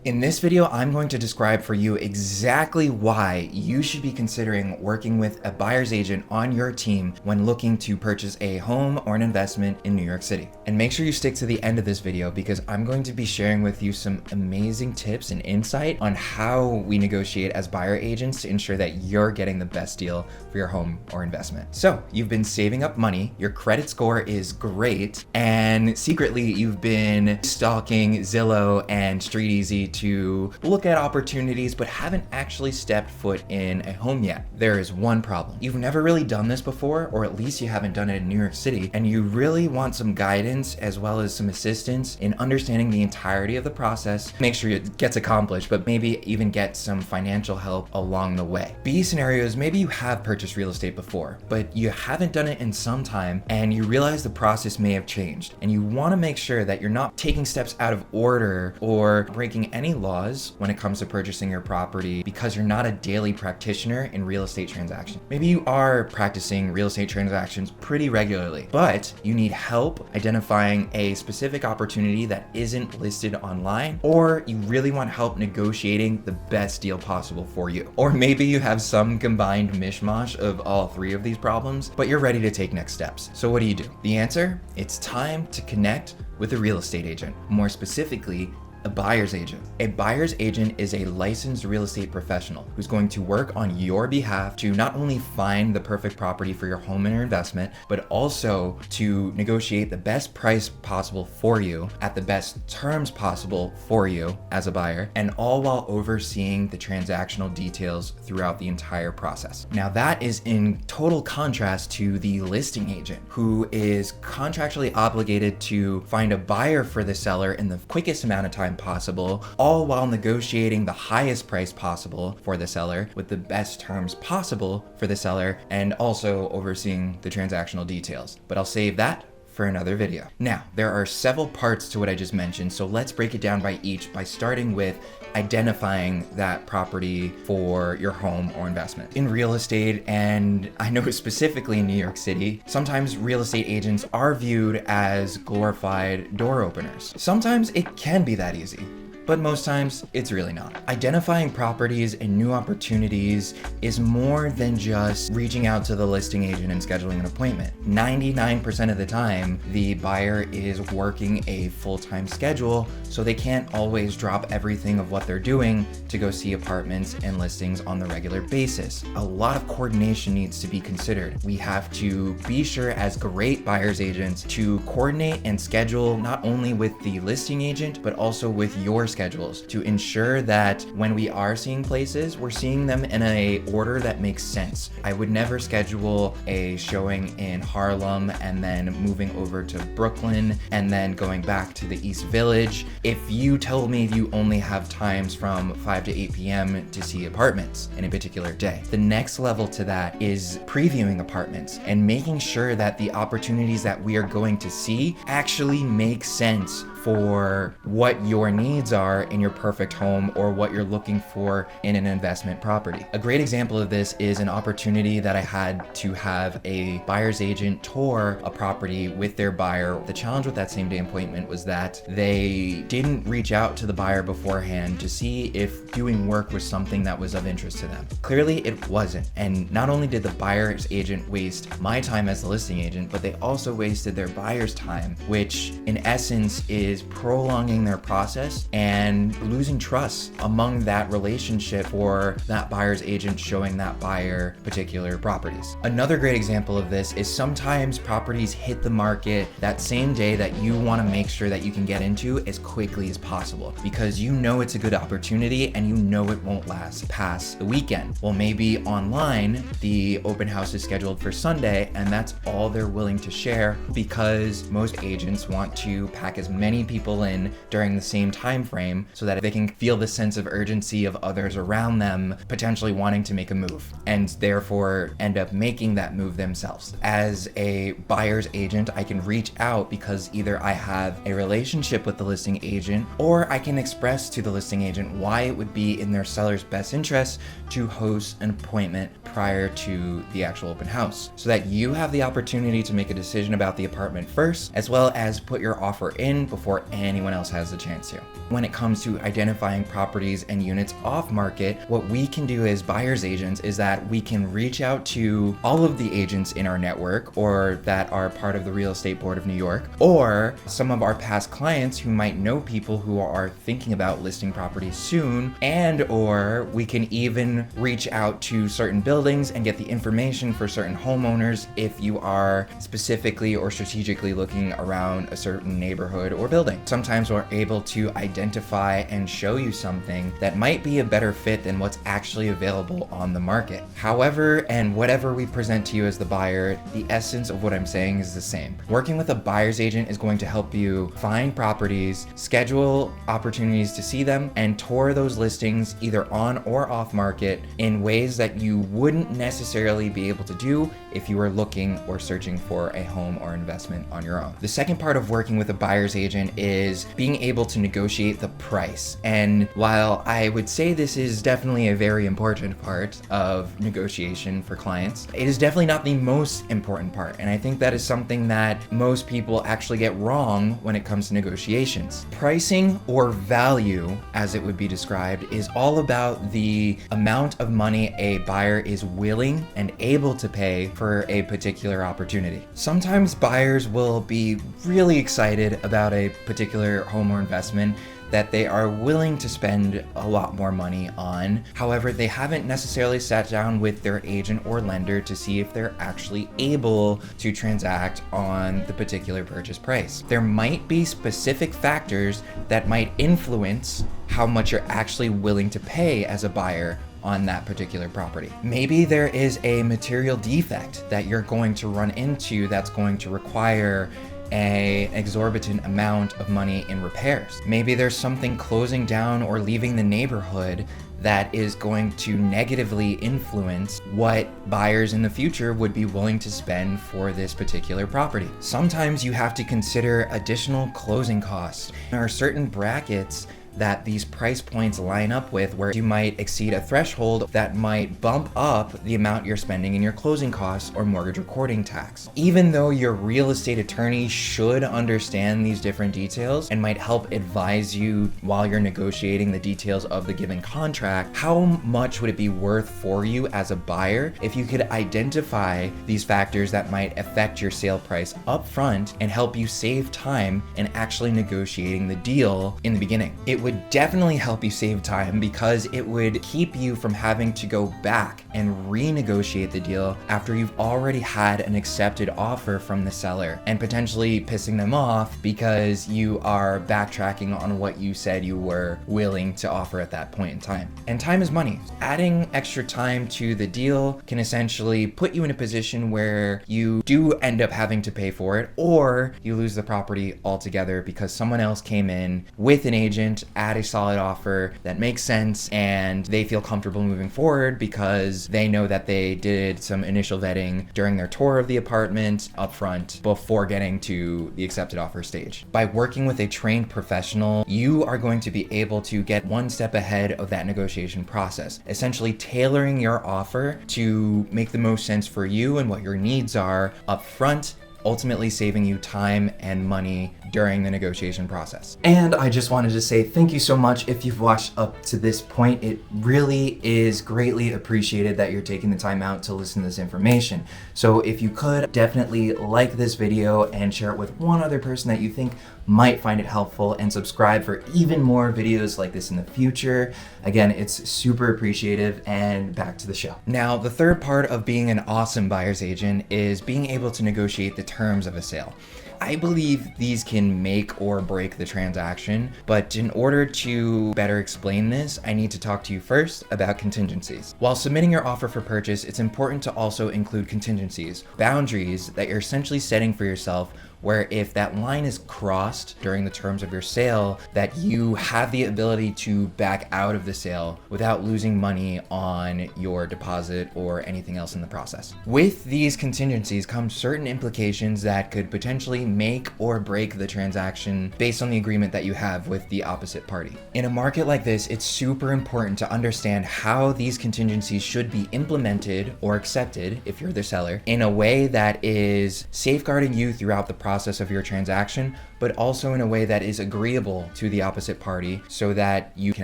In this video, I'm going to describe for you exactly why you should be considering working with a buyer's agent on your team when looking to purchase a home or an investment in New York City. And make sure you stick to the end of this video because I'm going to be sharing with you some amazing tips and insight on how we negotiate as buyer agents to ensure that you're getting the best deal for your home or investment. So you've been saving up money, your credit score is great, and secretly you've been stalking Zillow and StreetEasy to look at opportunities but haven't actually stepped foot in a home yet. There is one problem. You've never really done this before, or at least you haven't done it in New York City, and you really want some guidance as well as some assistance in understanding the entirety of the process. Make sure it gets accomplished, but maybe even get some financial help along the way. B scenarios, maybe you have purchased real estate before, but you haven't done it in some time and you realize the process may have changed, and you want to make sure that you're not taking steps out of order or breaking any laws when it comes to purchasing your property because you're not a daily practitioner in real estate transactions. Maybe you are practicing real estate transactions pretty regularly, but you need help identifying a specific opportunity that isn't listed online, or you really want help negotiating the best deal possible for you. Or maybe you have some combined mishmash of all three of these problems, but you're ready to take next steps. So what do? The answer? It's time to connect with a real estate agent. More specifically, a buyer's agent. A buyer's agent is a licensed real estate professional who's going to work on your behalf to not only find the perfect property for your home and your investment, but also to negotiate the best price possible for you at the best terms possible for you as a buyer, and all while overseeing the transactional details throughout the entire process. Now that is in total contrast to the listing agent, who is contractually obligated to find a buyer for the seller in the quickest amount of time possible, all while negotiating the highest price possible for the seller with the best terms possible for the seller, and also overseeing the transactional details. But I'll save that for another video. Now, there are several parts to what I just mentioned, so let's break it down by each by starting with identifying that property for your home or investment. In real estate, and I know specifically in New York City, sometimes real estate agents are viewed as glorified door openers. Sometimes it can be that easy, but most times it's really not. Identifying properties and new opportunities is more than just reaching out to the listing agent and scheduling an appointment. 99% of the time, the buyer is working a full-time schedule, so they can't always drop everything of what they're doing to go see apartments and listings on the regular basis. A lot of coordination needs to be considered. We have to be sure as great buyer's agents to coordinate and schedule not only with the listing agent, but also with your schedules to ensure that when we are seeing places, we're seeing them in a order that makes sense. I would never schedule a showing in Harlem and then moving over to Brooklyn and then going back to the East Village if you told me you only have times from 5 to 8 p.m. to see apartments in a particular day. The next level to that is previewing apartments and making sure that the opportunities that we are going to see actually make sense for what your needs are in your perfect home or what you're looking for in an investment property. A great example of this is an opportunity that I had to have a buyer's agent tour a property with their buyer. The challenge with that same day appointment was that they didn't reach out to the buyer beforehand to see if doing work was something that was of interest to them. Clearly it wasn't. And not only did the buyer's agent waste my time as the listing agent, but they also wasted their buyer's time, which in essence is prolonging their process and losing trust among that relationship for that buyer's agent showing that buyer particular properties. Another great example of this is sometimes properties hit the market that same day that you want to make sure that you can get into as quickly as possible because you know it's a good opportunity and you know it won't last past the weekend. Well, maybe online the open house is scheduled for Sunday and that's all they're willing to share because most agents want to pack as many people in during the same time frame so that they can feel the sense of urgency of others around them potentially wanting to make a move and therefore end up making that move themselves. As a buyer's agent, I can reach out because either I have a relationship with the listing agent or I can express to the listing agent why it would be in their seller's best interest to host an appointment prior to the actual open house so that you have the opportunity to make a decision about the apartment first, as well as put your offer in before anyone else has the chance to. when it comes to identifying properties and units off market, what we can do as buyer's agents is that we can reach out to all of the agents in our network or that are part of the Real Estate Board of New York, or some of our past clients who might know people who are thinking about listing properties soon, and or we can even reach out to certain buildings and get the information for certain homeowners if you are specifically or strategically looking around a certain neighborhood or building. Sometimes we're able to identify and show you something that might be a better fit than what's actually available on the market. However, and whatever we present to you as the buyer, the essence of what I'm saying is the same. Working with a buyer's agent is going to help you find properties, schedule opportunities to see them, and tour those listings either on or off market in ways that you wouldn't necessarily be able to do if you were looking or searching for a home or investment on your own. The second part of working with a buyer's agent is being able to negotiate the price. And while I would say this is definitely a very important part of negotiation for clients, it is definitely not the most important part. And I think that is something that most people actually get wrong when it comes to negotiations. Pricing, or value as it would be described, is all about the amount of money a buyer is willing and able to pay for a particular opportunity. Sometimes buyers will be really excited about a particular home or investment that they are willing to spend a lot more money on. However, they haven't necessarily sat down with their agent or lender to see if they're actually able to transact on the particular purchase price. There might be specific factors that might influence how much you're actually willing to pay as a buyer on that particular property. Maybe there is a material defect that you're going to run into that's going to require an exorbitant amount of money in repairs. Maybe there's something closing down or leaving the neighborhood that is going to negatively influence what buyers in the future would be willing to spend for this particular property. Sometimes you have to consider additional closing costs. There are certain brackets that these price points line up with where you might exceed a threshold that might bump up the amount you're spending in your closing costs or mortgage recording tax. Even though your real estate attorney should understand these different details and might help advise you while you're negotiating the details of the given contract, how much would it be worth for you as a buyer if you could identify these factors that might affect your sale price up front and help you save time in actually negotiating the deal in the beginning? It would definitely help you save time because it would keep you from having to go back and renegotiate the deal after you've already had an accepted offer from the seller, and potentially pissing them off because you are backtracking on what you said you were willing to offer at that point in time. And time is money. Adding extra time to the deal can essentially put you in a position where you do end up having to pay for it, or you lose the property altogether because someone else came in with an agent at a solid offer that makes sense and they feel comfortable moving forward because they know that they did some initial vetting during their tour of the apartment up front before getting to the accepted offer stage. By working with a trained professional, you are going to be able to get one step ahead of that negotiation process, essentially tailoring your offer to make the most sense for you and what your needs are up front, ultimately saving you time and money during the negotiation process. And I just wanted to say thank you so much if you've watched up to this point. It really is greatly appreciated that you're taking the time out to listen to this information. So if you could, definitely like this video and share it with one other person that you think might find it helpful, and subscribe for even more videos like this in the future. Again, it's super appreciative, and back to the show. Now, the third part of being an awesome buyer's agent is being able to negotiate the terms of a sale. I believe these can make or break the transaction, but in order to better explain this, I need to talk to you first about contingencies. While submitting your offer for purchase, it's important to also include contingencies, boundaries that you're essentially setting for yourself, where if that line is crossed during the terms of your sale, that you have the ability to back out of the sale without losing money on your deposit or anything else in the process. With these contingencies come certain implications that could potentially make or break the transaction based on the agreement that you have with the opposite party. In a market like this, it's super important to understand how these contingencies should be implemented or accepted, if you're the seller, in a way that is safeguarding you throughout the process of your transaction, but also in a way that is agreeable to the opposite party so that you can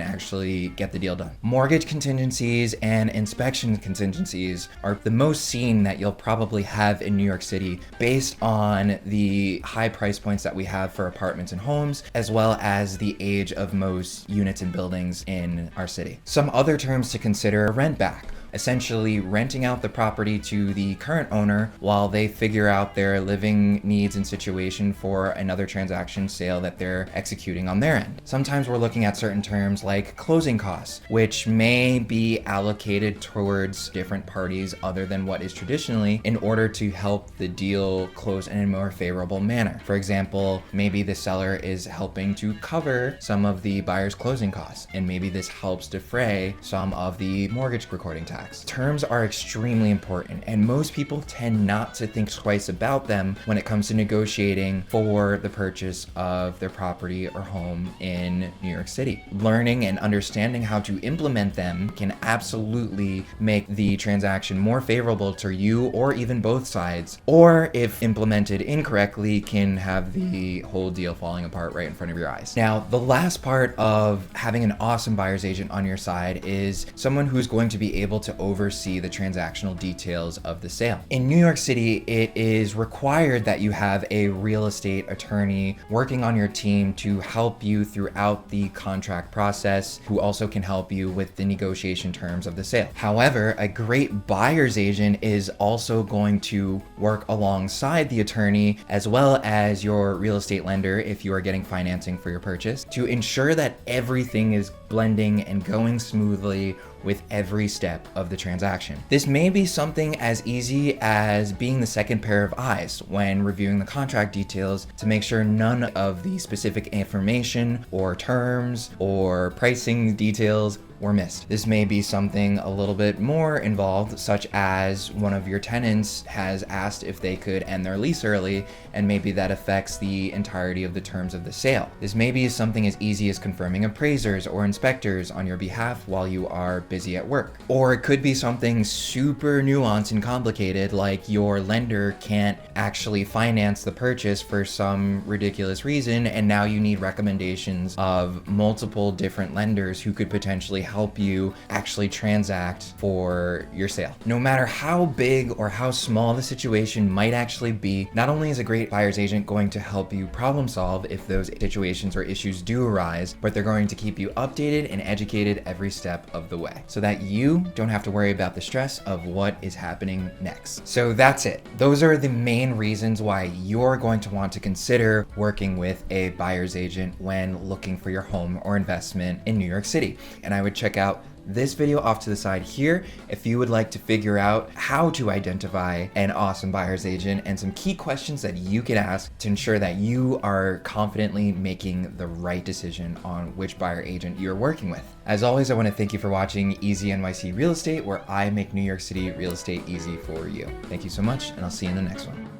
actually get the deal done. Mortgage contingencies and inspection contingencies are the most seen that you'll probably have in New York City based on the high price points that we have for apartments and homes, as well as the age of most units and buildings in our city. Some other terms to consider are rent back. Essentially renting out the property to the current owner while they figure out their living needs and situation for another transaction sale that they're executing on their end. Sometimes we're looking at certain terms like closing costs, which may be allocated towards different parties other than what is traditionally in order to help the deal close in a more favorable manner. For example, maybe the seller is helping to cover some of the buyer's closing costs, and maybe this helps defray some of the mortgage recording tax. Terms are extremely important, and most people tend not to think twice about them when it comes to negotiating for the purchase of their property or home in New York City. Learning and understanding how to implement them can absolutely make the transaction more favorable to you or even both sides, or if implemented incorrectly, can have the whole deal falling apart right in front of your eyes. Now, the last part of having an awesome buyer's agent on your side is someone who's going to be able to oversee the transactional details of the sale. In New York City, it is required that you have a real estate attorney working on your team to help you throughout the contract process, who also can help you with the negotiation terms of the sale. However, a great buyer's agent is also going to work alongside the attorney as well as your real estate lender if you are getting financing for your purchase to ensure that everything is blending and going smoothly with every step of the transaction. This may be something as easy as being the second pair of eyes when reviewing the contract details to make sure none of the specific information or terms or pricing details were missed. This may be something a little bit more involved, such as one of your tenants has asked if they could end their lease early, and maybe that affects the entirety of the terms of the sale. This may be something as easy as confirming appraisers or inspectors on your behalf while you are busy at work. Or it could be something super nuanced and complicated, like your lender can't actually finance the purchase for some ridiculous reason, and now you need recommendations of multiple different lenders who could potentially help you actually transact for your sale. No matter how big or how small the situation might actually be, not only is a great buyer's agent going to help you problem solve if those situations or issues do arise, but they're going to keep you updated and educated every step of the way so that you don't have to worry about the stress of what is happening next. So that's it. Those are the main reasons why you're going to want to consider working with a buyer's agent when looking for your home or investment in New York City. And I would check out this video off to the side here if you would like to figure out how to identify an awesome buyer's agent and some key questions that you can ask to ensure that you are confidently making the right decision on which buyer agent you're working with. As always, I want to thank you for watching Easy NYC Real Estate, where I make New York City real estate easy for you. Thank you so much, and I'll see you in the next one.